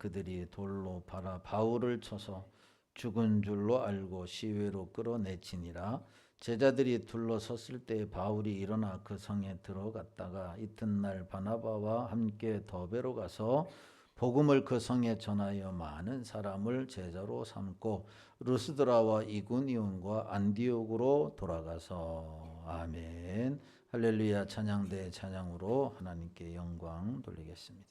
그들이 돌로 팔아 바울을 쳐서 죽은 줄로 알고 시외로 끌어내치니라. 제자들이 둘러섰을 때 바울이 일어나 그 성에 들어갔다가 이튿날 바나바와 함께 더베로 가서 복음을 그 성에 전하여 많은 사람을 제자로 삼고 루스드라와 이고니온과 안디옥으로 돌아가서 아멘. 할렐루야. 찬양대 찬양으로 하나님께 영광 돌리겠습니다.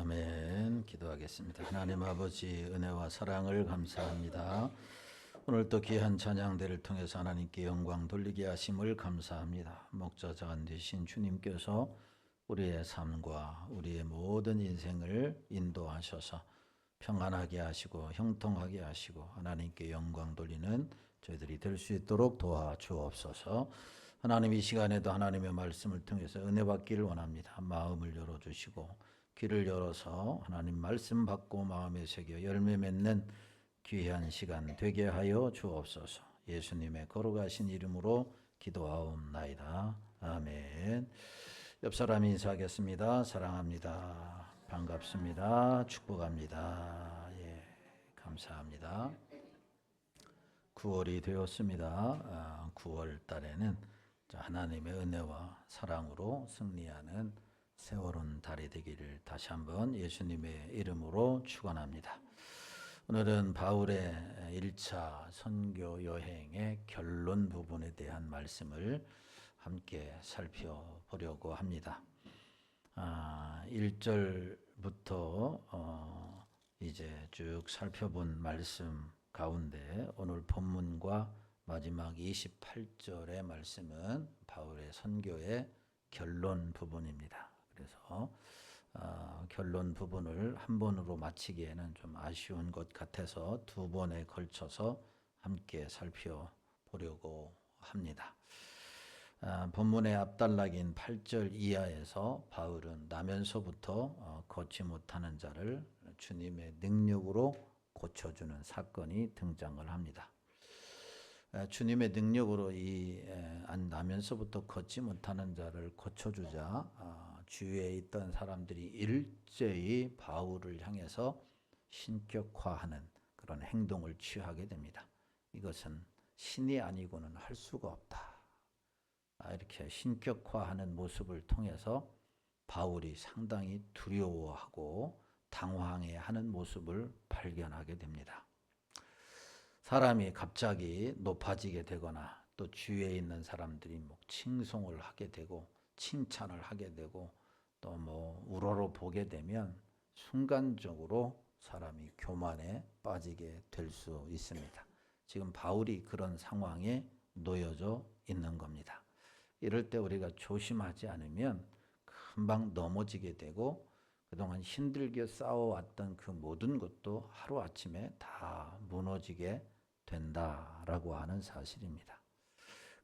아멘. 기도하겠습니다. 하나님 아버지 은혜와 사랑을 감사합니다. 오늘 또 귀한 찬양대를 통해서 하나님께 영광 돌리게 하심을 감사합니다. 목자장 되신 주님께서 우리의 삶과 우리의 모든 인생을 인도하셔서 평안하게 하시고 형통하게 하시고 하나님께 영광 돌리는 저희들이 될 수 있도록 도와주옵소서. 하나님 이 시간에도 하나님의 말씀을 통해서 은혜 받기를 원합니다. 마음을 열어주시고 귀를 열어서 하나님 말씀 받고 마음에 새겨 열매 맺는 귀한 시간 되게 하여 주옵소서. 예수님의 거룩하신 이름으로 기도하옵나이다. 아멘. 옆 사람 인사하겠습니다. 사랑합니다. 반갑습니다. 축복합니다. 예, 감사합니다. 9월이 되었습니다. 9월 달에는 하나님의 은혜와 사랑으로 승리하는 세월은 달이 되기를 다시 한번 예수님의 이름으로 축원합니다. 오늘은 바울의 1차 선교 여행의 결론 부분에 대한 말씀을 함께 살펴보려고 합니다. 1절부터 이제 쭉 살펴본 말씀 가운데 오늘 본문과 마지막 28절의 말씀은 바울의 선교의 결론 부분입니다. 그래서 결론 부분을 한 번으로 마치기에는 좀 아쉬운 것 같아서 두 번에 걸쳐서 함께 살펴보려고 합니다. 본문의 앞단락인 8절 이하에서 바울은 나면서부터 걷지 못하는 자를 주님의 능력으로 고쳐주는 사건이 등장을 합니다. 주님의 능력으로 나면서부터 걷지 못하는 자를 고쳐주자 주위에 있던 사람들이 일제히 바울을 향해서 신격화하는 그런 행동을 취하게 됩니다. 이것은 신이 아니고는 할 수가 없다. 이렇게 신격화하는 모습을 통해서 바울이 상당히 두려워하고 당황해하는 모습을 발견하게 됩니다. 사람이 갑자기 높아지게 되거나 또 주위에 있는 사람들이 칭송을 하게 되고 칭찬을 하게 되고 또 우러러 보게 되면 순간적으로 사람이 교만에 빠지게 될 수 있습니다. 지금 바울이 그런 상황에 놓여져 있는 겁니다. 이럴 때 우리가 조심하지 않으면 금방 넘어지게 되고 그동안 힘들게 쌓아왔던 그 모든 것도 하루아침에 다 무너지게 된다라고 하는 사실입니다.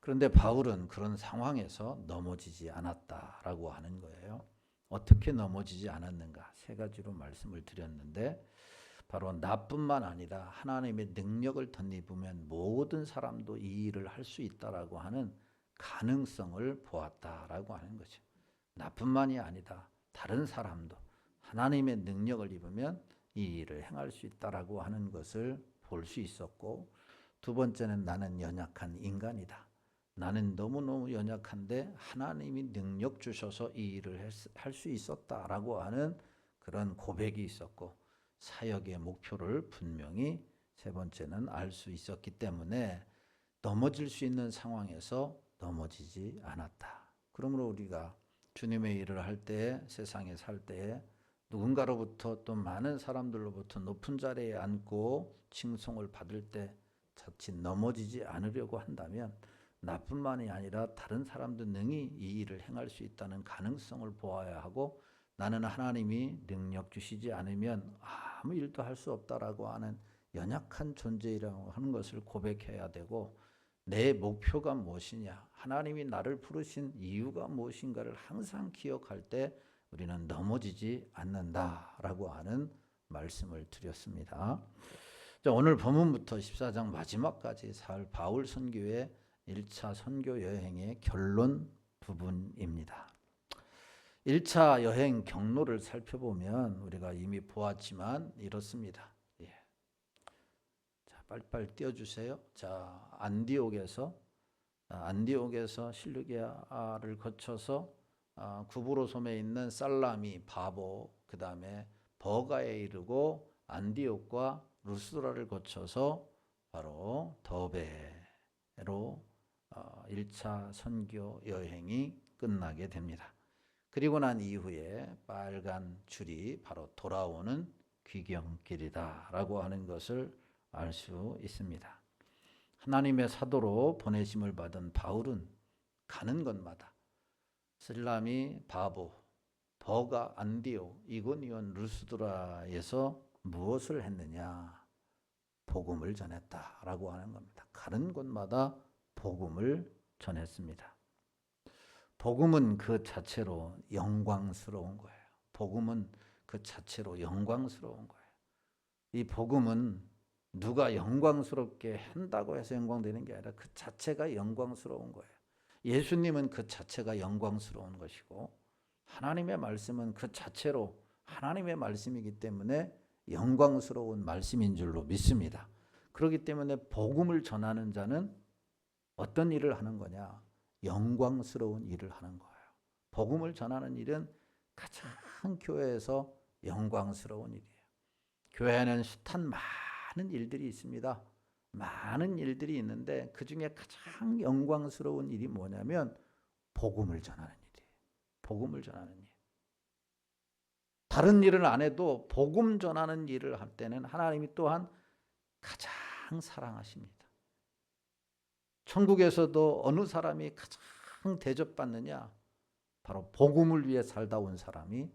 그런데 바울은 그런 상황에서 넘어지지 않았다라고 하는 거예요. 어떻게 넘어지지 않았는가? 세 가지로 말씀을 드렸는데 바로 나뿐만 아니라 하나님의 능력을 덧입으면 모든 사람도 이 일을 할 수 있다라고 하는 가능성을 보았다라고 하는 거죠. 나뿐만이 아니다. 다른 사람도 하나님의 능력을 입으면 이 일을 행할 수 있다라고 하는 것을 볼 수 있었고, 두 번째는 나는 연약한 인간이다. 나는 너무너무 연약한데 하나님이 능력 주셔서 이 일을 할 수 있었다라고 하는 그런 고백이 있었고, 사역의 목표를 분명히 세 번째는 알 수 있었기 때문에 넘어질 수 있는 상황에서 넘어지지 않았다. 그러므로 우리가 주님의 일을 할 때, 세상에 살 때 누군가로부터 또 많은 사람들로부터 높은 자리에 앉고 칭송을 받을 때 자칫 넘어지지 않으려고 한다면 나뿐만이 아니라 다른 사람도 능히 이 일을 행할 수 있다는 가능성을 보아야 하고, 나는 하나님이 능력 주시지 않으면 아무 일도 할 수 없다라고 하는 연약한 존재라고 하는 것을 고백해야 되고, 내 목표가 무엇이냐, 하나님이 나를 부르신 이유가 무엇인가를 항상 기억할 때 우리는 넘어지지 않는다라고 하는 말씀을 드렸습니다. 오늘 본문부터 14장 마지막까지 바울 선교의 1차 선교 여행의 결론 부분입니다. 1차 여행 경로를 살펴보면 우리가 이미 보았지만 이렇습니다. 자, 빨리빨리 띄워주세요. 자, 안디옥에서 실루기아를 거쳐서 구브로솜에 있는 살라미, 바보, 그 다음에 버가에 이르고 안디옥과 루스드라를 거쳐서 바로 더베로 1차 선교 여행이 끝나게 됩니다. 그리고 난 이후에 빨간 줄이 바로 돌아오는 귀경길이다라고 하는 것을 알 수 있습니다. 하나님의 사도로 보내심을 받은 바울은 가는 곳마다 슬라미, 바보, 버가, 안디옥, 이고니온, 루스드라에서 무엇을 했느냐? 복음을 전했다라고 하는 겁니다. 가는 곳마다 복음을 전했습니다. 복음은 그 자체로 영광스러운 거예요. 복음은 그 자체로 영광스러운 거예요. 이 복음은 누가 영광스럽게 한다고 해서 영광되는 게 아니라 그 자체가 영광스러운 거예요. 예수님은 그 자체가 영광스러운 것이고 하나님의 말씀은 그 자체로 하나님의 말씀이기 때문에 영광스러운 말씀인 줄로 믿습니다. 그렇기 때문에 복음을 전하는 자는 어떤 일을 하는 거냐? 영광스러운 일을 하는 거예요. 복음을 전하는 일은 가장 교회에서 영광스러운 일이에요. 교회에는 숱한 많은 일들이 있습니다. 많은 일들이 있는데 그 중에 가장 영광스러운 일이 뭐냐면 복음을 전하는 일이에요. 복음을 전하는 일. 다른 일을 안 해도 복음 전하는 일을 할 때는 하나님이 또한 가장 사랑하십니다. 천국에서도 어느 사람이 가장 대접받느냐? 바로 복음을 위해 살다 온 사람이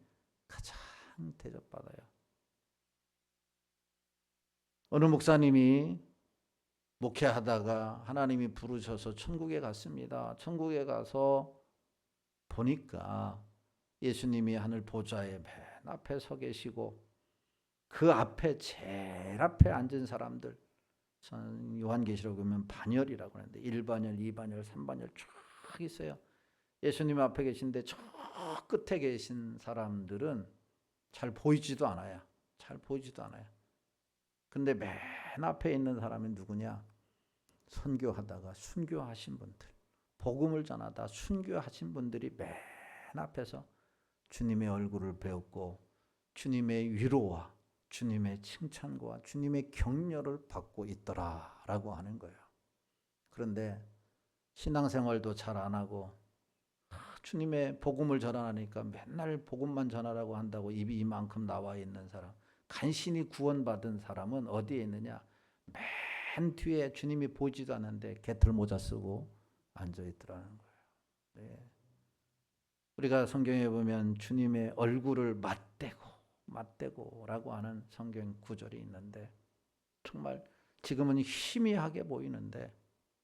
가장 대접받아요. 어느 목사님이 목회하다가 하나님이 부르셔서 천국에 갔습니다. 천국에 가서 보니까 예수님이 하늘 보좌에 맨 앞에 서 계시고 그 앞에 제일 앞에 앉은 사람들, 요한계시록 보면 반열이라고 하는데 1반열, 2반열, 3반열 쫙 있어요. 예수님 앞에 계신데 저 끝에 계신 사람들은 잘 보이지도 않아요. 잘 보이지도 않아요. 근데 맨 앞에 있는 사람이 누구냐? 선교하다가 순교하신 분들, 복음을 전하다 순교하신 분들이 맨 앞에서 주님의 얼굴을 배웠고 주님의 위로와 주님의 칭찬과 주님의 격려를 받고 있더라라고 하는 거예요. 그런데 신앙생활도 잘 안 하고 주님의 복음을 전하니까 맨날 복음만 전하라고 한다고 입이 이만큼 나와 있는 사람, 간신히 구원받은 사람은 어디에 있느냐? 맨 뒤에 주님이 보이지도 않는데 개털모자 쓰고 앉아있더라는 거예요. 네. 우리가 성경에 보면 주님의 얼굴을 맞대고라고 하는 성경 구절이 있는데 정말 지금은 희미하게 보이는데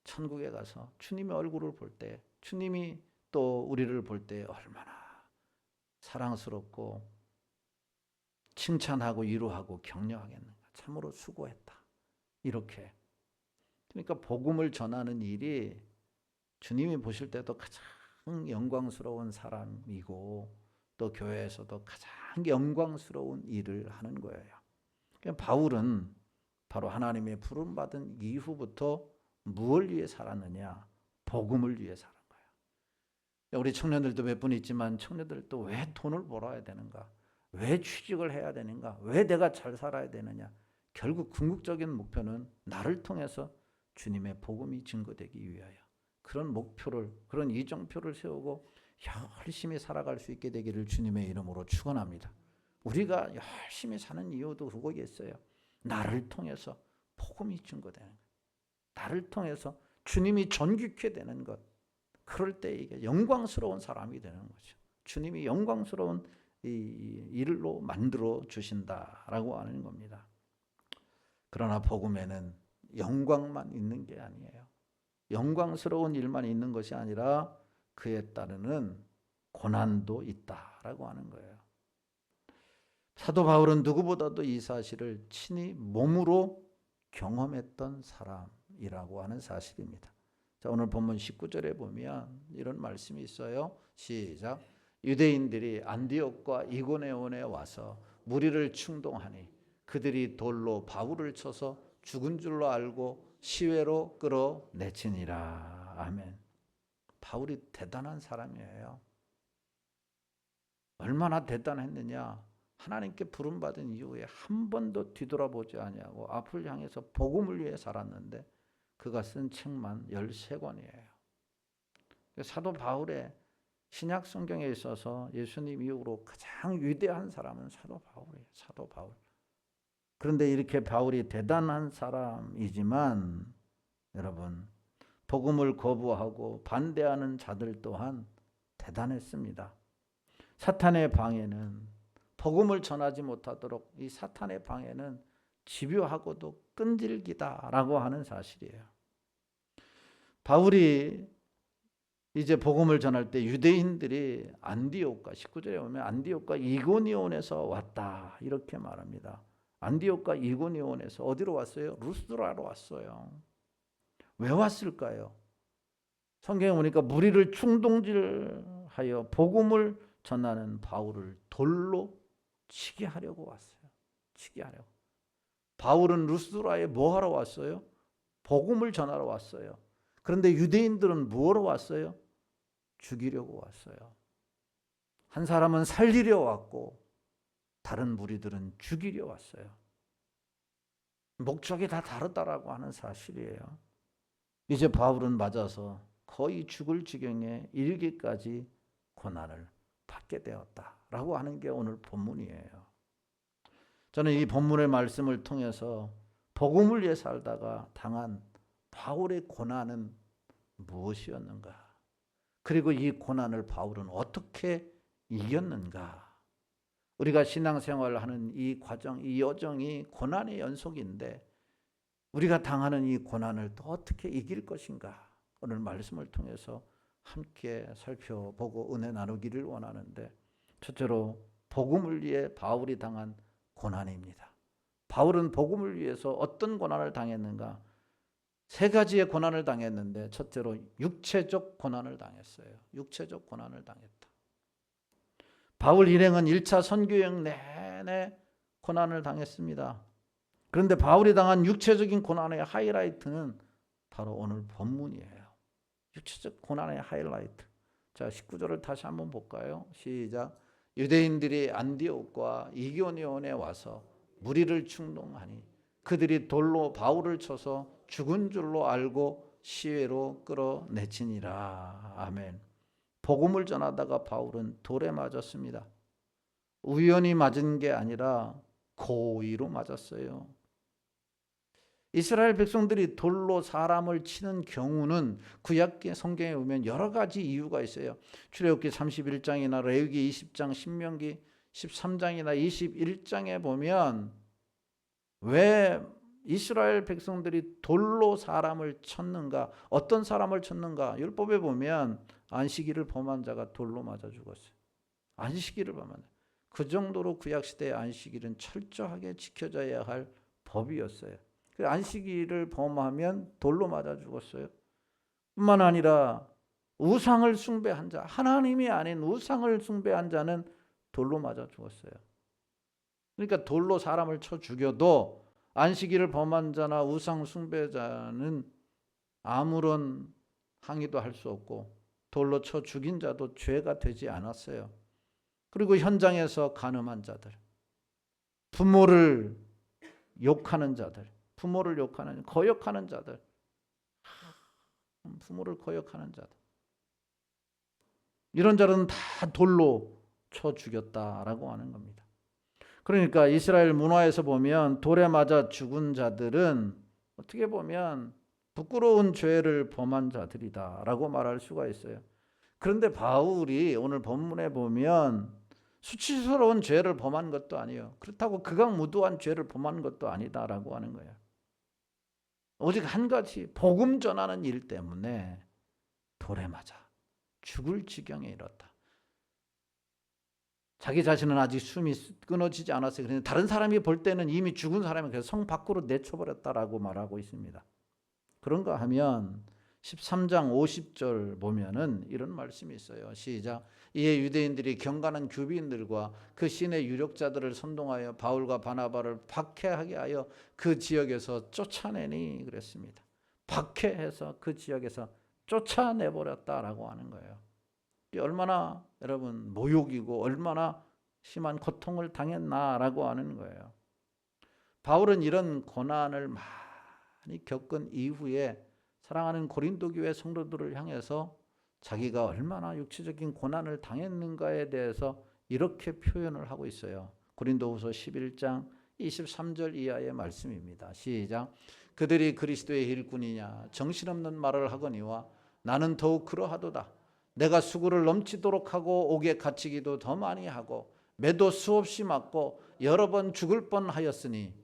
천국에 가서 주님의 얼굴을 볼 때 주님이 또 우리를 볼 때 얼마나 사랑스럽고 칭찬하고 위로하고 격려하겠는가. 참으로 수고했다. 이렇게. 그러니까 복음을 전하는 일이 주님이 보실 때도 가장 영광스러운 사람이고 또 교회에서도 가장 영광스러운 일을 하는 거예요. 그러니까 바울은 바로 하나님의 부름받은 이후부터 무엇을 위해 살았느냐? 복음을 위해 살은 거예요. 우리 청년들도 몇 분 있지만 청년들도 왜 돈을 벌어야 되는가? 왜 취직을 해야 되는가? 왜 내가 잘 살아야 되느냐? 결국 궁극적인 목표는 나를 통해서 주님의 복음이 증거되기 위하여 그런 목표를, 그런 이정표를 세우고 열심히 살아갈 수 있게 되기를 주님의 이름으로 축원합니다. 우리가 열심히 사는 이유도 그거에 있어요. 나를 통해서 복음이 증거되는 것, 나를 통해서 주님이 존귀케 되는 것, 그럴 때 이게 영광스러운 사람이 되는 거죠. 주님이 영광스러운 이 일로 만들어 주신다라고 하는 겁니다. 그러나 복음에는 영광만 있는 게 아니에요. 영광스러운 일만 있는 것이 아니라 그에 따르는 고난도 있다라고 하는 거예요. 사도 바울은 누구보다도 이 사실을 친히 몸으로 경험했던 사람이라고 하는 사실입니다. 자, 오늘 본문 19절에 보면 이런 말씀이 있어요. 시작. 유대인들이 안디옥과 이고니온에 와서 무리를 충동하니 그들이 돌로 바울을 쳐서 죽은 줄로 알고 시외로 끌어내치니라. 아멘. 바울이 대단한 사람이에요. 얼마나 대단했느냐? 하나님께 부름받은 이후에 한 번도 뒤돌아보지 아니하고 앞을 향해서 복음을 위해 살았는데 그가 쓴 책만 13권이에요. 사도 바울의 신약 성경에 있어서 예수님 이후로 가장 위대한 사람은 사도 바울이에요. 사도 바울. 그런데 이렇게 바울이 대단한 사람이지만 여러분, 복음을 거부하고 반대하는 자들 또한 대단했습니다. 사탄의 방해는, 복음을 전하지 못하도록 이 사탄의 방해는 집요하고도 끈질기다라고 하는 사실이에요. 바울이 이제 복음을 전할 때 유대인들이 안디옥과 19절에 보면 안디옥과 이고니온에서 왔다 이렇게 말합니다. 안디옥과 이고니온에서 어디로 왔어요? 루스드라로 왔어요. 왜 왔을까요? 성경에 보니까 무리를 충동질하여 복음을 전하는 바울을 돌로 치게 하려고 왔어요. 치게 하려고. 바울은 루스드라에 뭐 하러 왔어요? 복음을 전하러 왔어요. 그런데 유대인들은 뭐하러 왔어요? 죽이려고 왔어요. 한 사람은 살리려 왔고 다른 무리들은 죽이려 왔어요. 목적이 다 다르다라고 하는 사실이에요. 이제 바울은 맞아서 거의 죽을 지경에 이르기까지 고난을 받게 되었다라고 하는 게 오늘 본문이에요. 저는 이 본문의 말씀을 통해서 복음을 위해 살다가 당한 바울의 고난은 무엇이었는가? 그리고 이 고난을 바울은 어떻게 이겼는가? 우리가 신앙생활을 하는 이 과정, 이 여정이 고난의 연속인데 우리가 당하는 이 고난을 또 어떻게 이길 것인가? 오늘 말씀을 통해서 함께 살펴보고 은혜 나누기를 원하는데, 첫째로 복음을 위해 바울이 당한 고난입니다. 바울은 복음을 위해서 어떤 고난을 당했는가? 세 가지의 고난을 당했는데, 첫째로 육체적 고난을 당했어요. 육체적 고난을 당했다. 바울 일행은 1차 선교여행 내내 고난을 당했습니다. 그런데 바울이 당한 육체적인 고난의 하이라이트는 바로 오늘 본문이에요. 육체적 고난의 하이라이트. 자, 19절을 다시 한번 볼까요? 시작. 유대인들이 안디옥과 이고니온에 와서 무리를 충동하니 그들이 돌로 바울을 쳐서 죽은 줄로 알고 시외로 끌어내치니라. 아멘. 복음을 전하다가 바울은 돌에 맞았습니다. 우연히 맞은 게 아니라 고의로 맞았어요. 이스라엘 백성들이 돌로 사람을 치는 경우는 구약 성경에 보면 여러 가지 이유가 있어요. 출애굽기 31장이나 레위기 20장, 신명기 13장이나 21장에 보면 왜 이스라엘 백성들이 돌로 사람을 쳤는가? 어떤 사람을 쳤는가? 율법에 보면 안식일을 범한 자가 돌로 맞아 죽었어요. 안식일을 범한. 그 정도로 구약시대의 안식일은 철저하게 지켜져야 할 법이었어요. 안식일을 범하면 돌로 맞아 죽었어요. 뿐만 아니라 우상을 숭배한 자, 하나님이 아닌 우상을 숭배한 자는 돌로 맞아 죽었어요. 그러니까 돌로 사람을 쳐 죽여도 안식일을 범한 자나 우상 숭배자는 아무런 항의도 할 수 없고 돌로 쳐 죽인 자도 죄가 되지 않았어요. 그리고 현장에서 간음한 자들, 부모를 욕하는 자들, 부모를 욕하는, 거역하는 자들, 부모를 거역하는 자들, 이런 자들은 다 돌로 쳐 죽였다라고 하는 겁니다. 그러니까 이스라엘 문화에서 보면 돌에 맞아 죽은 자들은 어떻게 보면 부끄러운 죄를 범한 자들이다라고 말할 수가 있어요. 그런데 바울이 오늘 본문에 보면 수치스러운 죄를 범한 것도 아니에요. 그렇다고 극악무도한 죄를 범한 것도 아니다라고 하는 거예요. 오직 한 가지, 복음 전하는 일 때문에 돌에 맞아 죽을 지경에 이뤘다. 자기 자신은 아직 숨이 끊어지지 않았어요. 그런데 다른 사람이 볼 때는 이미 죽은 사람이 그래서 성 밖으로 내쳐버렸다라고 말하고 있습니다. 그런가 하면 13장 50절 보면은 이런 말씀이 있어요. 시작. 이에 유대인들이 경건한 규비인들과 그 신의 유력자들을 선동하여 바울과 바나바를 박해하게 하여 그 지역에서 쫓아내니 그랬습니다. 박해해서 그 지역에서 쫓아내버렸다라고 하는 거예요. 얼마나 여러분 모욕이고 얼마나 심한 고통을 당했나라고 하는 거예요. 바울은 이런 고난을 많이 겪은 이후에 사랑하는 고린도 교회 성도들을 향해서 자기가 얼마나 육체적인 고난을 당했는가에 대해서 이렇게 표현을 하고 있어요. 고린도후서 11장 23절 이하의 말씀입니다. 시작. 그들이 그리스도의 일꾼이냐 정신없는 말을 하거니와 나는 더욱 그러하도다. 내가 수고를 넘치도록 하고 옥에 갇히기도 더 많이 하고 매도 수없이 맞고 여러 번 죽을 뻔하였으니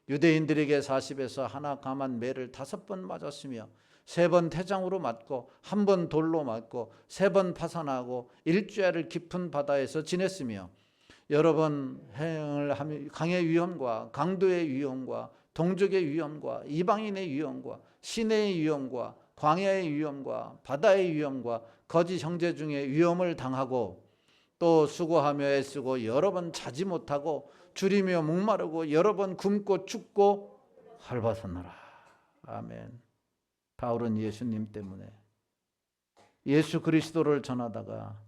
유대인들에게 40에서 하나 감한 매를 5번 맞았으며 3번 태장으로 맞고 1번 돌로 맞고 3번 파산하고 일주일을 깊은 바다에서 지냈으며 여러 번 해행을 하며 강의 위험과 강도의 위험과 동족의 위험과 이방인의 위험과 시내의 위험과 광야의 위험과 바다의 위험과 거짓 형제 중에 위험을 당하고 또 수고하며 애쓰고 여러 번 자지 못하고 줄이며 목마르고 여러 번 굶고 춥고 헐벗었노라. 아멘. 바울은 예수님 때문에 예수 그리스도를 전하다가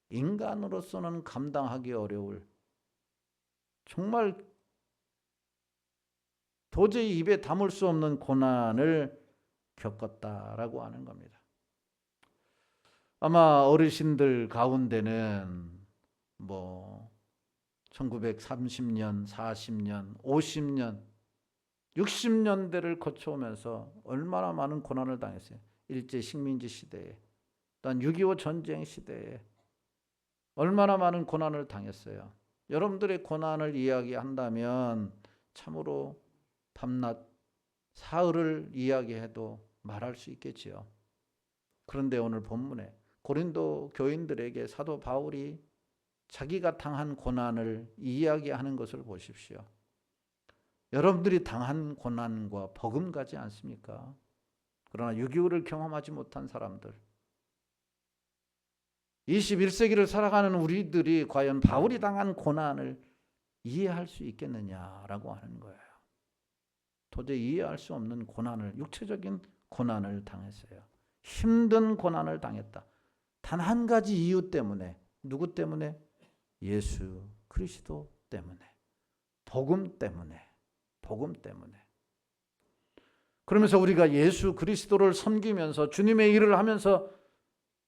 인간으로서는 감당하기 어려울 정말 도저히 입에 담을 수 없는 고난을 겪었다라고 하는 겁니다. 아마 어르신들 가운데는 1930년, 40년, 50년, 60년대를 거쳐오면서 얼마나 많은 고난을 당했어요. 일제 식민지 시대에, 또한 6.25 전쟁 시대에 얼마나 많은 고난을 당했어요. 여러분들의 고난을 이야기한다면 참으로 밤낮 사흘을 이야기해도 말할 수 있겠지요. 그런데 오늘 본문에 고린도 교인들에게 사도 바울이 자기가 당한 고난을 이야기하는 것을 보십시오. 여러분들이 당한 고난과 버금가지 않습니까? 그러나 6.25를 경험하지 못한 사람들, 21세기를 살아가는 우리들이 과연 바울이 당한 고난을 이해할 수 있겠느냐라고 하는 거예요. 도저히 이해할 수 없는 고난을, 육체적인 고난을 당했어요. 힘든 고난을 당했다. 단 한 가지 이유 때문에. 누구 때문에? 예수 그리스도 때문에. 복음 때문에. 복음 때문에. 그러면서 우리가 예수 그리스도를 섬기면서 주님의 일을 하면서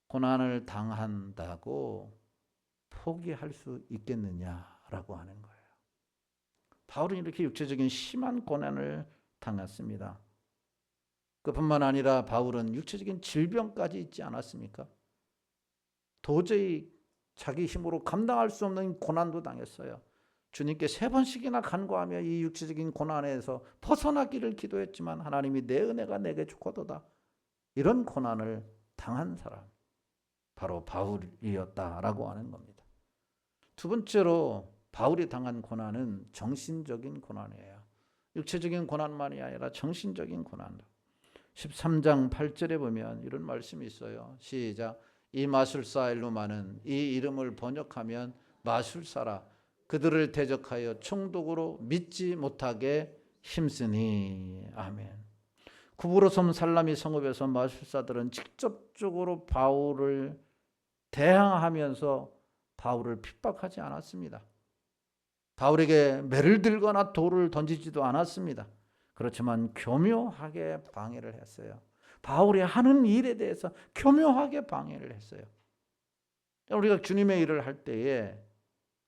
고난을 당한다고 포기할 수 있겠느냐라고 하는 거예요. 바울은 이렇게 육체적인 심한 고난을 당했습니다. 그뿐만 아니라 바울은 육체적인 질병까지 있지 않았습니까? 도저히 자기 힘으로 감당할 수 없는 고난도 당했어요. 주님께 3번씩이나 간구하며 이 육체적인 고난에서 벗어나기를 기도했지만 하나님이 내 은혜가 내게 좋거도다. 이런 고난을 당한 사람, 바로 바울이었다라고 하는 겁니다. 두 번째로 바울이 당한 고난은 정신적인 고난이에요. 육체적인 고난만이 아니라 정신적인 고난. 13장 8절에 보면 이런 말씀이 있어요. 시작. 이 마술사 엘루마는 이 이름을 번역하면 마술사라. 그들을 대적하여 총독으로 믿지 못하게 힘쓰니. 아멘. 구브로섬 살라미 성읍에서 마술사들은 직접적으로 바울을 대항하면서 바울을 핍박하지 않았습니다. 바울에게 매를 들거나 돌을 던지지도 않았습니다. 그렇지만 교묘하게 방해를 했어요. 바울이 하는 일에 대해서 교묘하게 방해를 했어요. 우리가 주님의 일을 할 때에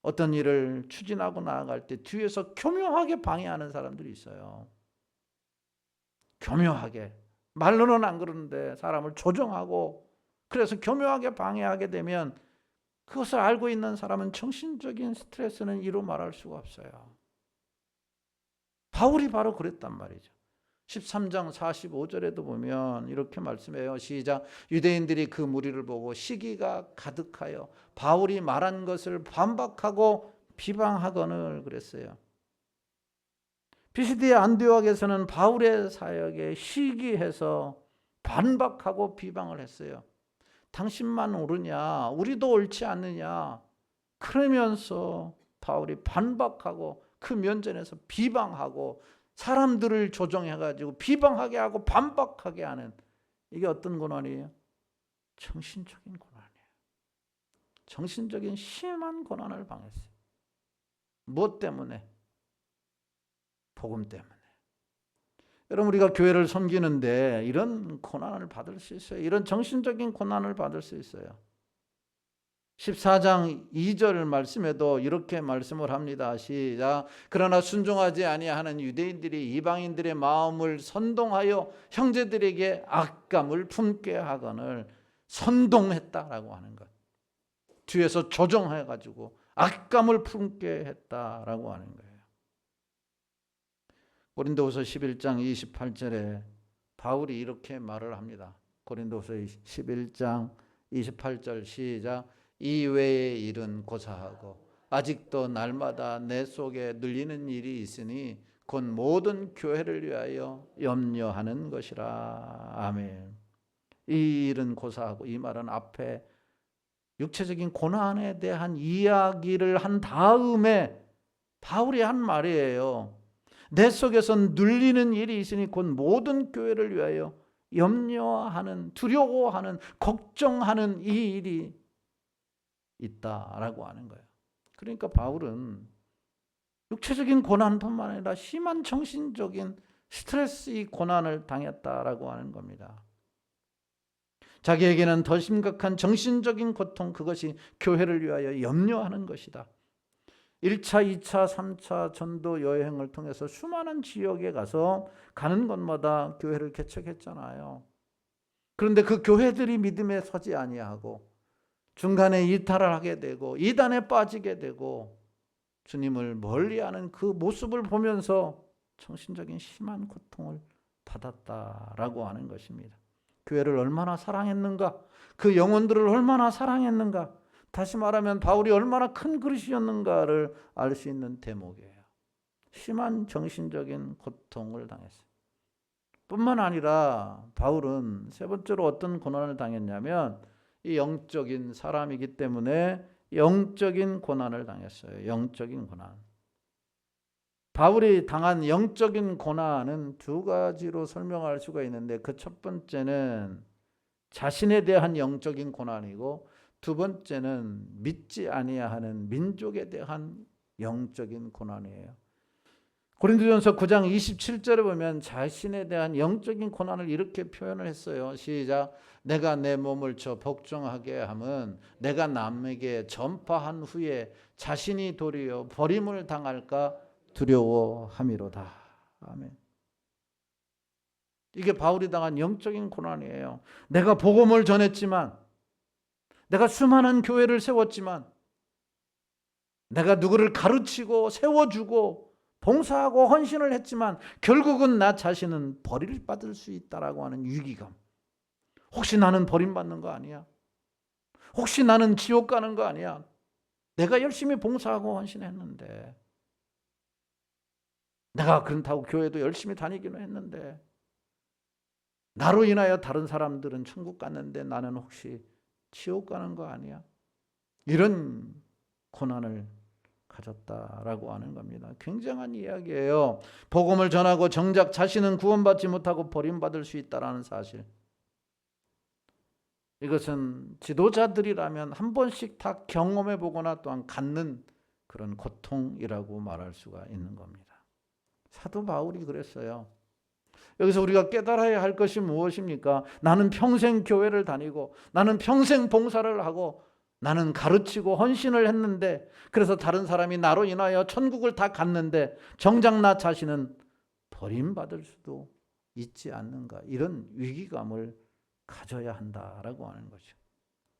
어떤 일을 추진하고 나아갈 때 뒤에서 교묘하게 방해하는 사람들이 있어요. 교묘하게. 말로는 안 그러는데 사람을 조종하고 그래서 교묘하게 방해하게 되면 그것을 알고 있는 사람은 정신적인 스트레스는 이루 말할 수가 없어요. 바울이 바로 그랬단 말이죠. 13장 45절에도 보면 이렇게 말씀해요. 시작. 유대인들이 그 무리를 보고 시기가 가득하여 바울이 말한 것을 반박하고 비방하거늘 그랬어요. 피시디아 안디옥에서는 바울의 사역에 시기해서 반박하고 비방을 했어요. 당신만 옳으냐? 우리도 옳지 않느냐? 그러면서 바울이 반박하고 그 면전에서 비방하고 사람들을 조종해가지고 비방하게 하고 반박하게 하는 이게 어떤 고난이에요? 정신적인 고난이에요. 정신적인 심한 고난을 당했어요. 무엇 때문에? 복음 때문에. 여러분 우리가 교회를 섬기는데 이런 고난을 받을 수 있어요. 이런 정신적인 고난을 받을 수 있어요. 14장 2절 말씀에도 이렇게 말씀을 합니다. 시작. 그러나 순종하지 아니하는 유대인들이 이방인들의 마음을 선동하여 형제들에게 악감을 품게 하거늘. 선동했다라고 하는 것. 뒤에서 조종해가지고 악감을 품게 했다라고 하는 거예요. 고린도후서 11장 28절에 바울이 이렇게 말을 합니다. 고린도후서 11장 28절 시작. 이 외의 일은 고사하고 아직도 날마다 내 속에 눌리는 일이 있으니 곧 모든 교회를 위하여 염려하는 것이라. 아멘. 이 일은 고사하고 이 말은 앞에 육체적인 고난에 대한 이야기를 한 다음에 바울이 한 말이에요. 내 속에선 눌리는 일이 있으니 곧 모든 교회를 위하여 염려하는, 두려워하는, 걱정하는 이 일이 있다라고 하는 거예요. 그러니까 바울은 육체적인 고난뿐만 아니라 심한 정신적인 스트레스의 고난을 당했다라고 하는 겁니다. 자기에게는 더 심각한 정신적인 고통, 그것이 교회를 위하여 염려하는 것이다. 1차, 2차, 3차 전도 여행을 통해서 수많은 지역에 가서 가는 곳마다 교회를 개척했잖아요. 그런데 그 교회들이 믿음에 서지 아니하고 중간에 이탈을 하게 되고 이단에 빠지게 되고 주님을 멀리하는 그 모습을 보면서 정신적인 심한 고통을 받았다라고 하는 것입니다. 교회를 얼마나 사랑했는가, 그 영혼들을 얼마나 사랑했는가, 다시 말하면 바울이 얼마나 큰 그릇이었는가를 알 수 있는 대목이에요. 심한 정신적인 고통을 당했어요. 뿐만 아니라 바울은 세 번째로 어떤 고난을 당했냐면 이 영적인 사람이기 때문에 영적인 고난을 당했어요. 영적인 고난. 바울이 당한 영적인 고난은 두 가지로 설명할 수가 있는데 그 첫 번째는 자신에 대한 영적인 고난이고 두 번째는 믿지 아니하는 민족에 대한 영적인 고난이에요. 고린도전서 9장 27절에 보면 자신에 대한 영적인 고난을 이렇게 표현을 했어요. 시작. 내가 내 몸을 복종하게 함은 내가 남에게 전파한 후에 자신이 도리어 버림을 당할까 두려워함이로다. 아멘. 이게 바울이 당한 영적인 고난이에요. 내가 복음을 전했지만, 내가 수많은 교회를 세웠지만, 내가 누구를 가르치고 세워주고 봉사하고 헌신을 했지만 결국은 나 자신은 버림받을 수 있다라고 하는 위기감. 혹시 나는 버림받는 거 아니야? 혹시 나는 지옥 가는 거 아니야? 내가 열심히 봉사하고 헌신했는데, 내가 그렇다고 교회도 열심히 다니기는 했는데 나로 인하여 다른 사람들은 천국 갔는데 나는 혹시 지옥 가는 거 아니야? 이런 고난을 가졌다라고 하는 겁니다. 굉장한 이야기예요. 복음을 전하고 정작 자신은 구원받지 못하고 버림받을 수 있다는 사실. 이것은 지도자들이라면 한 번씩 다 경험해 보거나 또한 갖는 그런 고통이라고 말할 수가 있는 겁니다. 사도 바울이 그랬어요. 여기서 우리가 깨달아야 할 것이 무엇입니까? 나는 평생 교회를 다니고 나는 평생 봉사를 하고 나는 가르치고 헌신을 했는데 그래서 다른 사람이 나로 인하여 천국을 다 갔는데 정작 나 자신은 버림받을 수도 있지 않는가, 이런 위기감을 가져야 한다라고 하는 거죠.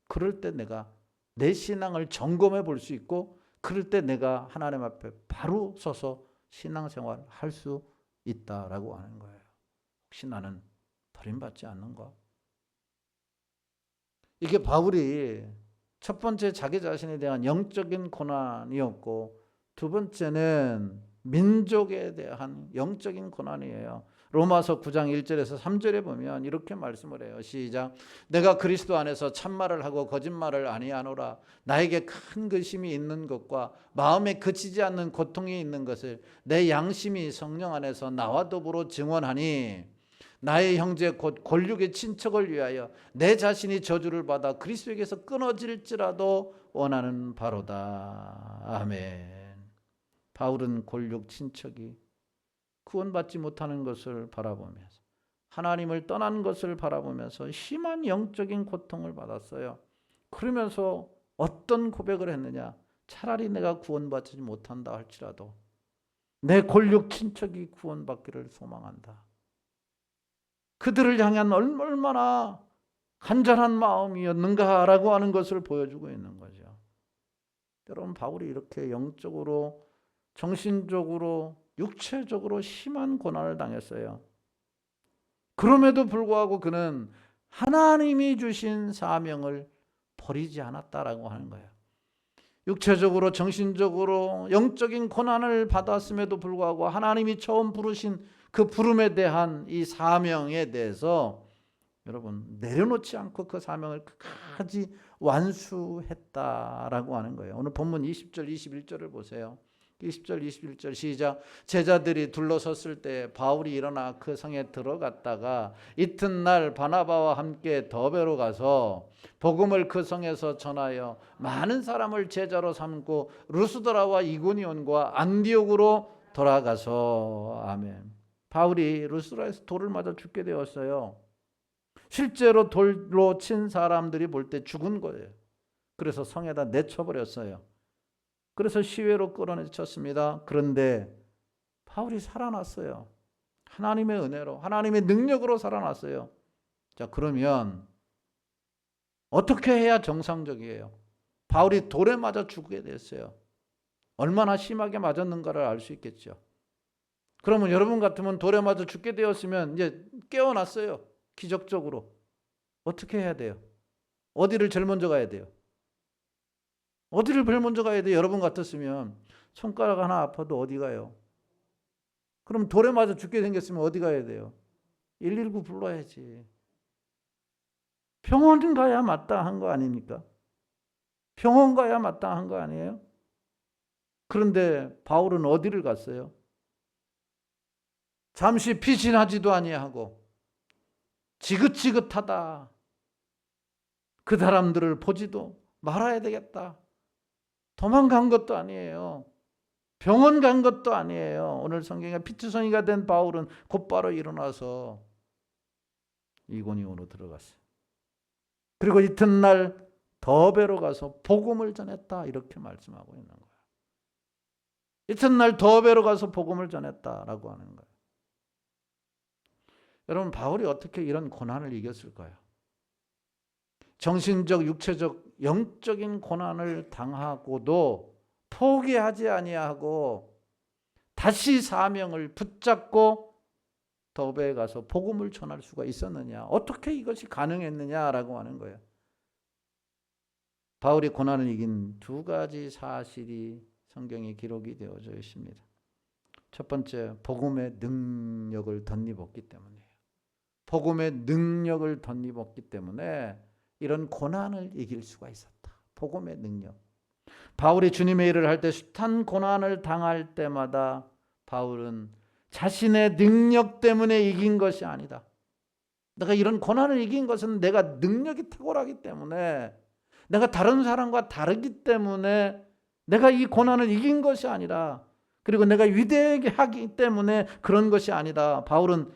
그럴 때 내가 내 신앙을 점검해 볼 수 있고 그럴 때 내가 하나님 앞에 바로 서서 신앙생활 할 수 있다라고 하는 거예요. 혹시 나는 버림받지 않는가? 이게 바울이 첫 번째 자기 자신에 대한 영적인 고난이었고 두 번째는 민족에 대한 영적인 고난이에요. 로마서 9장 1절에서 3절에 보면 이렇게 말씀을 해요. 시작. 내가 그리스도 안에서 참말을 하고 거짓말을 아니하노라. 나에게 큰 근심이 있는 것과 마음에 그치지 않는 고통이 있는 것을 내 양심이 성령 안에서 나와 더불어 증언하니 나의 형제 곧 골육의 친척을 위하여 내 자신이 저주를 받아 그리스도에게서 끊어질지라도 원하는 바로다. 아멘. 바울은 골육 친척이 구원받지 못하는 것을 바라보면서 하나님을 떠난 것을 바라보면서 심한 영적인 고통을 받았어요. 그러면서 어떤 고백을 했느냐? 차라리 내가 구원받지 못한다 할지라도 내 골육 친척이 구원받기를 소망한다. 그들을 향한 얼마나 간절한 마음이었는가라고 하는 것을 보여주고 있는 거죠. 여러분, 바울이 이렇게 영적으로, 정신적으로, 육체적으로 심한 고난을 당했어요. 그럼에도 불구하고 그는 하나님이 주신 사명을 버리지 않았다라고 하는 거예요. 육체적으로, 정신적으로, 영적인 고난을 받았음에도 불구하고 하나님이 처음 부르신 그 부름에 대한 이 사명에 대해서 여러분 내려놓지 않고 그 사명을 끝까지 완수했다라고 하는 거예요. 오늘 본문 20절 21절을 보세요. 20절 21절 시작. 제자들이 둘러섰을 때 바울이 일어나 그 성에 들어갔다가 이튿날 바나바와 함께 더베로 가서 복음을 그 성에서 전하여 많은 사람을 제자로 삼고 루스드라와 이고니온과 안디옥으로 돌아가서 아멘. 바울이 루스드라에서 돌을 맞아 죽게 되었어요. 실제로 돌로 친 사람들이 볼 때 죽은 거예요. 그래서 성에다 내쳐버렸어요. 그래서 시외로 끌어내쳤습니다. 그런데 바울이 살아났어요. 하나님의 은혜로, 하나님의 능력으로 살아났어요. 자, 그러면 어떻게 해야 정상적이에요? 바울이 돌에 맞아 죽게 됐어요. 얼마나 심하게 맞았는가를 알 수 있겠죠. 그러면 여러분 같으면 돌에 맞아 죽게 되었으면 이제 깨어났어요. 기적적으로. 어떻게 해야 돼요? 어디를 제일 먼저 가야 돼요? 어디를 제일 먼저 가야 돼요? 여러분 같았으면 손가락 하나 아파도 어디 가요? 그럼 돌에 맞아 죽게 생겼으면 어디 가야 돼요? 119 불러야지. 병원 가야 마땅한 거 아닙니까? 병원 가야 마땅한 거 아니에요? 그런데 바울은 어디를 갔어요? 잠시 피신하지도 아니하고 지긋지긋하다. 그 사람들을 보지도 말아야 되겠다. 도망간 것도 아니에요. 병원 간 것도 아니에요. 오늘 성경에 피투성이가 된 바울은 곧바로 일어나서 이고니온으로 들어갔어요. 그리고 이튿날 더베로 가서 복음을 전했다. 이렇게 말씀하고 있는 거예요. 이튿날 더베로 가서 복음을 전했다라고 하는 거예요. 여러분 바울이 어떻게 이런 고난을 이겼을까요? 정신적, 육체적, 영적인 고난을 당하고도 포기하지 아니하고 다시 사명을 붙잡고 더베에 가서 복음을 전할 수가 있었느냐? 어떻게 이것이 가능했느냐라고 하는 거예요. 바울이 고난을 이긴 두 가지 사실이 성경에 기록이 되어져 있습니다. 첫 번째, 복음의 능력을 덧입었기 때문이에요. 복음의 능력을 덧입었기 때문에 이런 고난을 이길 수가 있었다. 복음의 능력. 바울이 주님의 일을 할 때 숱한 고난을 당할 때마다 바울은 자신의 능력 때문에 이긴 것이 아니다. 내가 이런 고난을 이긴 것은 내가 능력이 탁월하기 때문에, 내가 다른 사람과 다르기 때문에 내가 이 고난을 이긴 것이 아니라, 그리고 내가 위대하게 하기 때문에 그런 것이 아니다. 바울은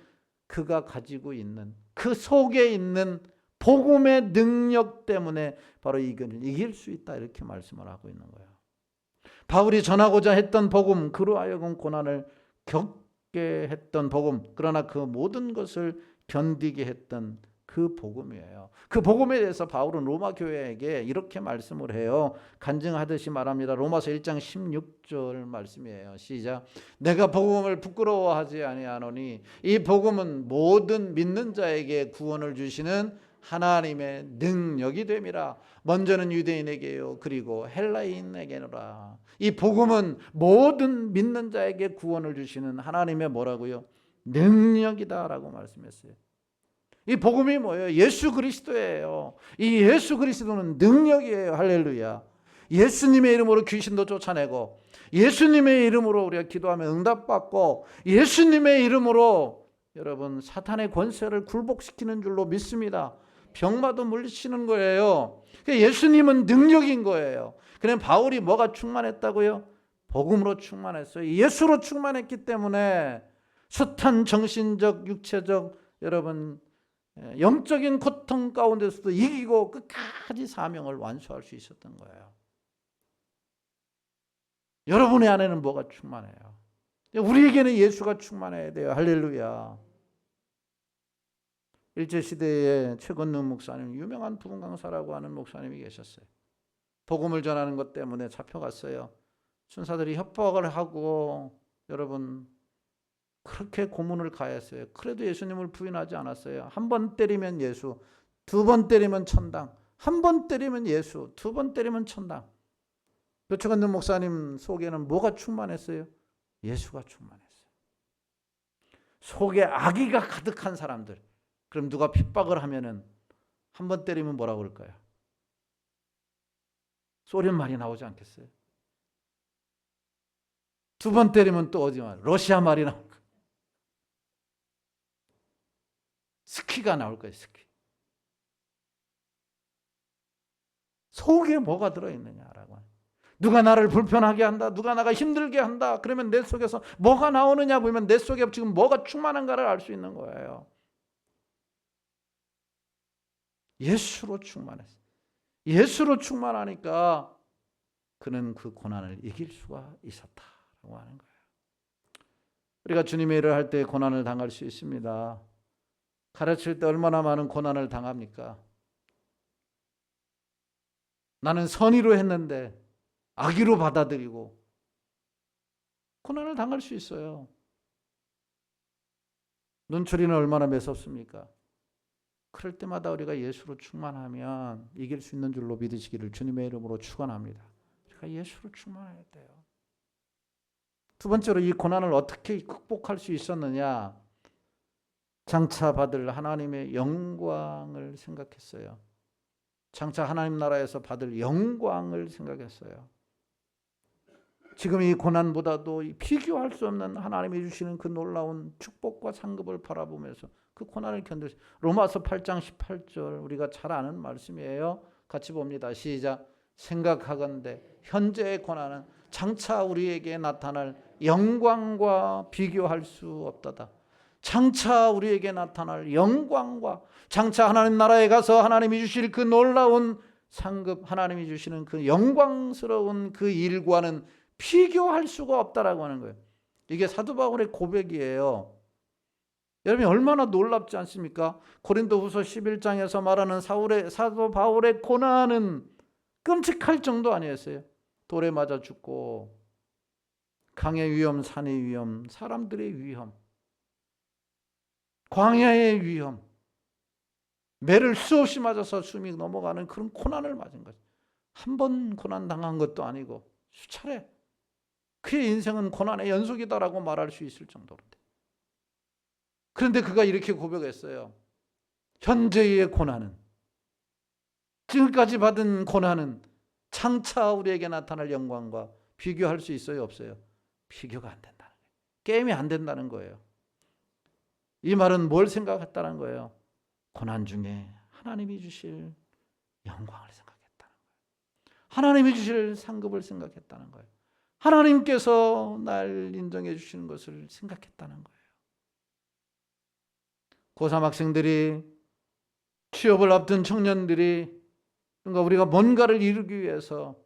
그가 가지고 있는 그 속에 있는 복음의 능력 때문에 바로 이길 수 있다. 이렇게 말씀을 하고 있는 거예요. 바울이 전하고자 했던 복음, 그로 하여금 고난을 겪게 했던 복음, 그러나 그 모든 것을 견디게 했던 그 복음이에요. 그 복음에 대해서 바울은 로마 교회에게 이렇게 말씀을 해요. 간증하듯이 말합니다. 로마서 1장 16절 말씀이에요. 시작. 내가 복음을 부끄러워하지 아니하노니 이 복음은 모든 믿는 자에게 구원을 주시는 하나님의 능력이 됨이라. 먼저는 유대인에게요 그리고 헬라인에게노라. 이 복음은 모든 믿는 자에게 구원을 주시는 하나님의 뭐라고요? 능력이다라고 말씀했어요. 이 복음이 뭐예요? 예수 그리스도예요. 이 예수 그리스도는 능력이에요. 할렐루야. 예수님의 이름으로 귀신도 쫓아내고, 예수님의 이름으로 우리가 기도하면 응답받고, 예수님의 이름으로 여러분 사탄의 권세를 굴복시키는 줄로 믿습니다. 병마도 물리치는 거예요. 예수님은 능력인 거예요. 그냥 바울이 뭐가 충만했다고요? 복음으로 충만했어요. 예수로 충만했기 때문에 숱한 정신적, 육체적, 여러분 영적인 고통 가운데서도 이기고 끝까지 사명을 완수할 수 있었던 거예요. 여러분의 안에는 뭐가 충만해요? 우리에게는 예수가 충만해야 돼요. 할렐루야. 일제시대에 최건능 목사님, 유명한 부흥 강사라고 하는 목사님이 계셨어요. 복음을 전하는 것 때문에 잡혀갔어요. 순사들이 협박을 하고 여러분 그렇게 고문을 가했어요. 그래도 예수님을 부인하지 않았어요. 한 번 때리면 예수, 두 번 때리면 천당, 한 번 때리면 예수, 두 번 때리면 천당. 최건능 목사님 속에는 뭐가 충만했어요? 예수가 충만했어요. 속에 악의가 가득한 사람들, 그럼 누가 핍박을 하면은 한 번 때리면 뭐라고 그럴까요? 소련 말이 나오지 않겠어요? 두 번 때리면 또 어디 말? 러시아 말이 나올 거예요. 스키가 나올 거예요. 스키. 속에 뭐가 들어있느냐라고. 누가 나를 불편하게 한다. 누가 나가 힘들게 한다. 그러면 내 속에서 뭐가 나오느냐 보면 내 속에 지금 뭐가 충만한가를 알 수 있는 거예요. 예수로 충만했어요. 예수로 충만하니까 그는 그 고난을 이길 수가 있었다라고 하는 거예요. 우리가 주님의 일을 할 때 고난을 당할 수 있습니다. 가르칠 때 얼마나 많은 고난을 당합니까? 나는 선의로 했는데 악의로 받아들이고 고난을 당할 수 있어요. 눈초리는 얼마나 매섭습니까? 그럴 때마다 우리가 예수로 충만하면 이길 수 있는 줄로 믿으시기를 주님의 이름으로 축원합니다. 우리가 예수로 충만해야 돼요. 두 번째로 이 고난을 어떻게 극복할 수 있었느냐? 장차 받을 하나님의 영광을 생각했어요. 장차 하나님 나라에서 받을 영광을 생각했어요. 지금 이 고난보다도 비교할 수 없는 하나님이 주시는 그 놀라운 축복과 상급을 바라보면서 그 고난을 견디시. 로마서 8장 18절 우리가 잘 아는 말씀이에요. 같이 봅니다. 시작. 생각하건대 현재의 고난은 장차 우리에게 나타날 영광과 비교할 수 없도다. 장차 우리에게 나타날 영광과 장차 하나님 나라에 가서 하나님이 주실 그 놀라운 상급, 하나님이 주시는 그 영광스러운 그 일과는 비교할 수가 없다라고 하는 거예요. 이게 사도 바울의 고백이에요. 여러분 얼마나 놀랍지 않습니까? 고린도후서 11장에서 말하는 사도 바울의 고난은 끔찍할 정도 아니었어요. 돌에 맞아 죽고 강의 위험, 산의 위험, 사람들의 위험, 광야의 위험, 매를 수없이 맞아서 숨이 넘어가는 그런 고난을 맞은 거죠. 한 번 고난 당한 것도 아니고 수차례. 그의 인생은 고난의 연속이다라고 말할 수 있을 정도인데. 그런데 그가 이렇게 고백했어요. 현재의 고난은, 지금까지 받은 고난은 장차 우리에게 나타날 영광과 비교할 수 있어요? 없어요? 비교가 안 된다는 거예요. 게임이 안 된다는 거예요. 이 말은 뭘 생각했다는 거예요? 고난 중에 하나님이 주실 영광을 생각했다는 거예요. 하나님이 주실 상급을 생각했다는 거예요. 하나님께서 날 인정해 주시는 것을 생각했다는 거예요. 고3 학생들이, 취업을 앞둔 청년들이, 그러니까 우리가 뭔가를 이루기 위해서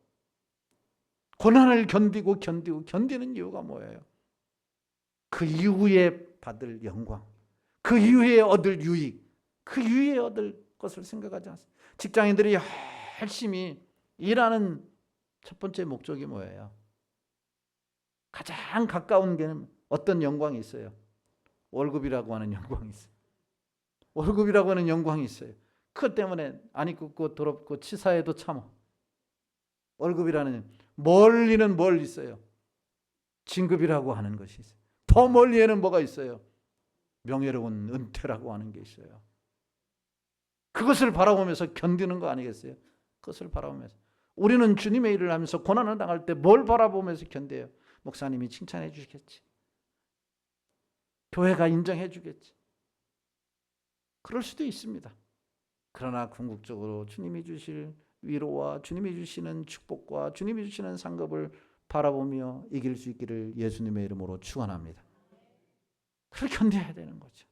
고난을 견디는 이유가 뭐예요? 그 이후에 받을 영광, 그 이후에 얻을 유익, 그 이후에 얻을 것을 생각하지 않습니다. 직장인들이 열심히 일하는 첫 번째 목적이 뭐예요? 가장 가까운 게 어떤 영광이 있어요? 월급이라고 하는 영광이 있어요. 월급이라고 하는 영광이 있어요. 그것 때문에 안 입고 더럽고 치사해도 참아. 월급이라는, 멀리는 뭘 있어요? 진급이라고 하는 것이 있어요. 더 멀리에는 뭐가 있어요? 명예로운 은퇴라고 하는 게 있어요. 그것을 바라보면서 견디는 거 아니겠어요? 그것을 바라보면서. 우리는 주님의 일을 하면서 고난을 당할 때 뭘 바라보면서 견뎌요? 목사님이 칭찬해 주시겠지. 교회가 인정해 주겠지. 그럴 수도 있습니다. 그러나 궁극적으로 주님이 주실 위로와 주님이 주시는 축복과 주님이 주시는 상급을 바라보며 이길 수 있기를 예수님의 이름으로 축원합니다. 그걸 견뎌야 되는 거죠.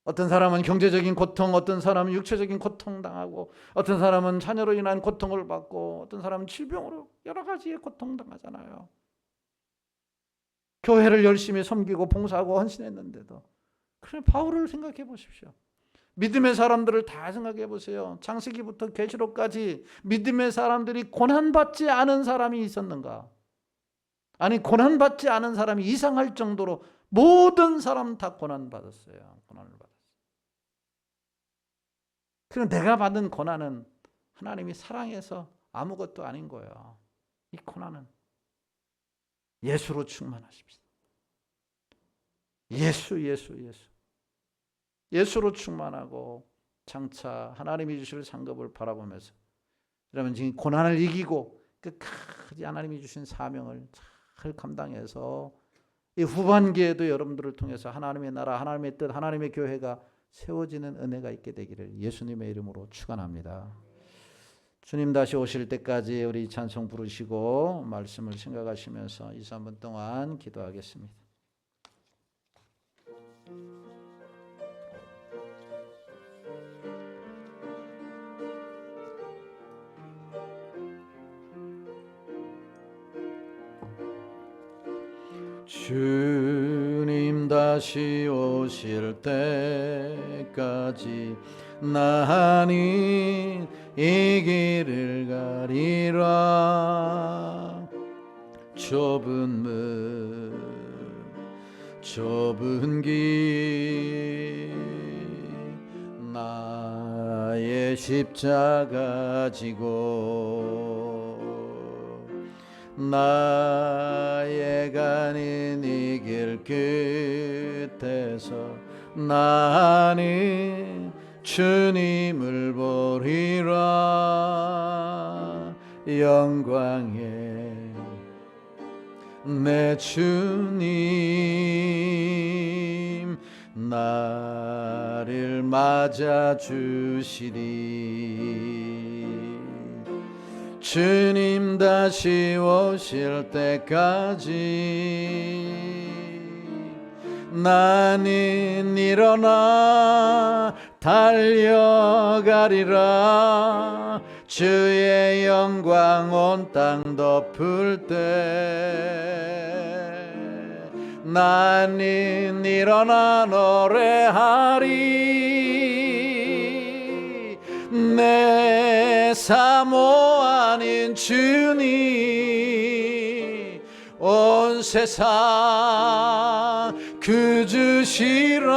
어떤 사람은 경제적인 고통, 어떤 사람은 육체적인 고통 당하고, 어떤 사람은 자녀로 인한 고통을 받고, 어떤 사람은 질병으로 여러 가지의 고통 당하잖아요. 교회를 열심히 섬기고 봉사하고 헌신했는데도. 그래, 바울을 생각해 보십시오. 믿음의 사람들을 다 생각해 보세요. 창세기부터 계시록까지 믿음의 사람들이 고난받지 않은 사람이 있었는가? 아니, 고난받지 않은 사람이 이상할 정도로 모든 사람 다 고난받았어요. 고난을 받았어요. 그럼 내가 받은 고난은 하나님이 사랑해서 아무것도 아닌 거예요. 이 고난은 예수로 충만하십시오. 예수. 예수로 충만하고 장차 하나님이 주실 상급을 바라보면서 여러분 지금 고난을 이기고 끝까지 하나님이 주신 사명을 잘 감당해서 이 후반기에도 여러분들을 통해서 하나님의 나라, 하나님의 뜻, 하나님의 교회가 세워지는 은혜가 있게 되기를 예수님의 이름으로 축원합니다. 주님 다시 오실 때까지 우리 찬송 부르시고 말씀을 생각하시면서 2, 3분 동안 기도하겠습니다. 주님 다시 오실 때까지 나는 이 길을 가리라. 좁은 길 나의 십자가 지고 나의 가는 이 길 끝에서 나는 주님을 보리라. 영광의 내 주님 나를 맞아 주시리. 주님 다시 오실 때까지 나는 일어나 달려가리라. 주의 영광 온 땅 덮을 때 나는 일어나 노래하리. 내 사모 아닌 주님 온 세상 그 주시라.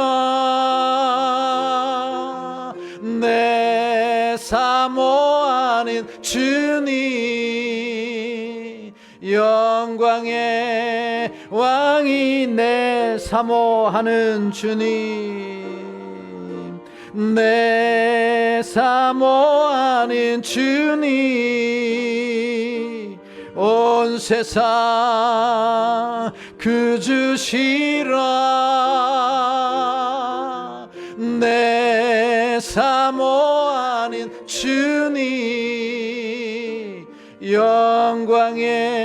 내 사모 아닌 주님 영광의 왕이 내 사모하는 주님 내 사모하는 주님 온 세상 그 주시라. 내 사모하는 주님 영광의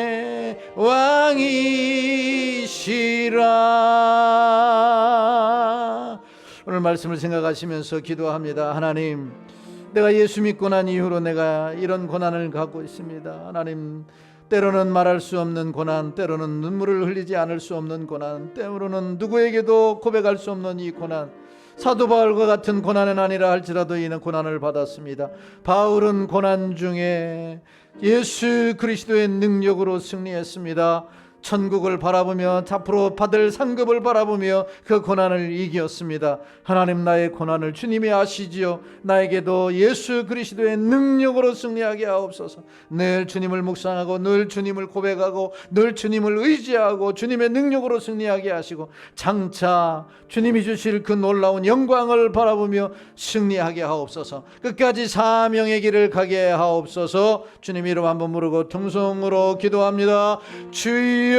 왕이시라. 오늘 말씀을 생각하시면서 기도합니다. 하나님, 내가 예수 믿고 난 이후로 내가 이런 고난을 갖고 있습니다. 하나님, 때로는 말할 수 없는 고난, 때로는 눈물을 흘리지 않을 수 없는 고난, 때로는 누구에게도 고백할 수 없는 이 고난, 사도 바울과 같은 고난은 아니라 할지라도 이는 고난을 받았습니다. 바울은 고난 중에 예수 그리스도의 능력으로 승리했습니다. 천국을 바라보며 앞으로 받을 상급을 바라보며 그 고난을 이겼습니다. 하나님, 나의 고난을 주님이 아시지요. 나에게도 예수 그리스도의 능력으로 승리하게 하옵소서. 늘 주님을 묵상하고 늘 주님을 고백하고 늘 주님을 의지하고 주님의 능력으로 승리하게 하시고 장차 주님이 주실 그 놀라운 영광을 바라보며 승리하게 하옵소서. 끝까지 사명의 길을 가게 하옵소서. 주님 이름 한번 부르고 통성으로 기도합니다. 주여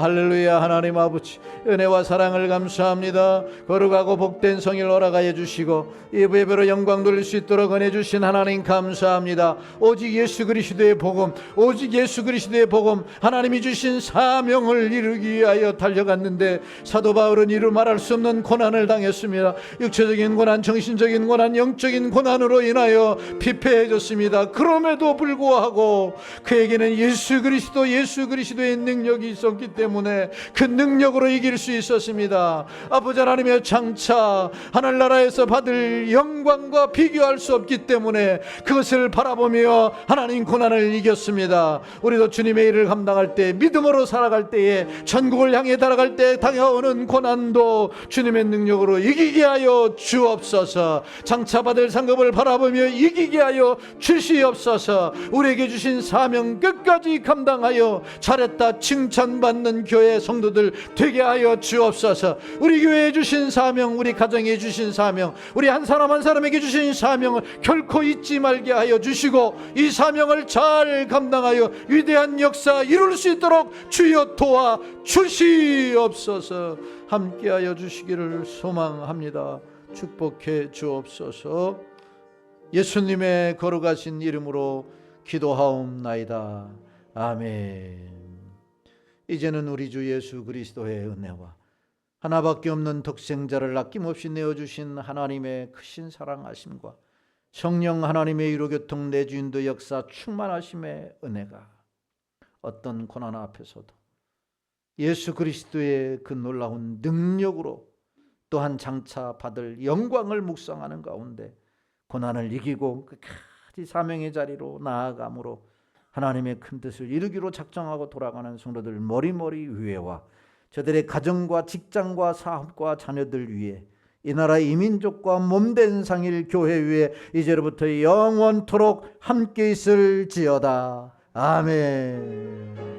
할렐루야. 하나님 아버지, 은혜와 사랑을 감사합니다. 거룩하고 복된 성일 허락하여 주시고 이 예배로 영광 돌릴 수 있도록 은혜 주신 하나님 감사합니다. 오직 예수 그리스도의 복음, 오직 예수 그리스도의 복음, 하나님이 주신 사명을 이루기 위하여 달려갔는데 사도 바울은 이루 말할 수 없는 고난을 당했습니다. 육체적인 고난, 정신적인 고난, 영적인 고난으로 인하여 피폐해졌습니다. 그럼에도 불구하고 그에게는 예수 그리스도의 능력이 있었기 때문에 그 능력으로 이길 수 있었습니다. 아버지 하나님의 장차 하늘나라에서 받을 영광과 비교할 수 없기 때문에 그것을 바라보며 하나님 고난을 이겼습니다. 우리도 주님의 일을 감당할 때, 믿음으로 살아갈 때에, 천국을 향해 달아갈 때 다가오는 고난도 주님의 능력으로 이기게 하여 주옵소서. 장차 받을 상급을 바라보며 이기게 하여 주시옵소서. 우리에게 주신 사명 끝까지 감당하여 통하여 잘했다 칭찬받는 교회 성도들 되게 하여 주옵소서. 우리 교회에 주신 사명, 우리 가정에 주신 사명, 우리 한 사람 한 사람에게 주신 사명을 결코 잊지 말게 하여 주시고 이 사명을 잘 감당하여 위대한 역사 이룰 수 있도록 주여 도와 주시옵소서. 함께하여 주시기를 소망합니다. 축복해 주옵소서. 예수님의 걸어가신 이름으로 기도하옵나이다. 아멘. 이제는 우리 주 예수 그리스도의 은혜와 하나밖에 없는 독생자를 아낌없이 내어주신 하나님의 크신 사랑하심과 성령 하나님의 위로교통 내주인도 역사 충만하심의 은혜가 어떤 고난 앞에서도 예수 그리스도의 그 놀라운 능력으로 또한 장차 받을 영광을 묵상하는 가운데 고난을 이기고 끝까지 사명의 자리로 나아감으로 하나님의 큰 뜻을 이루기로 작정하고 돌아가는 성도들 머리머리 위에와 저들의 가정과 직장과 사업과 자녀들 위에 이 나라 이민족과 몸된 상일 교회 위에 이제로부터 영원토록 함께 있을지어다. 아멘.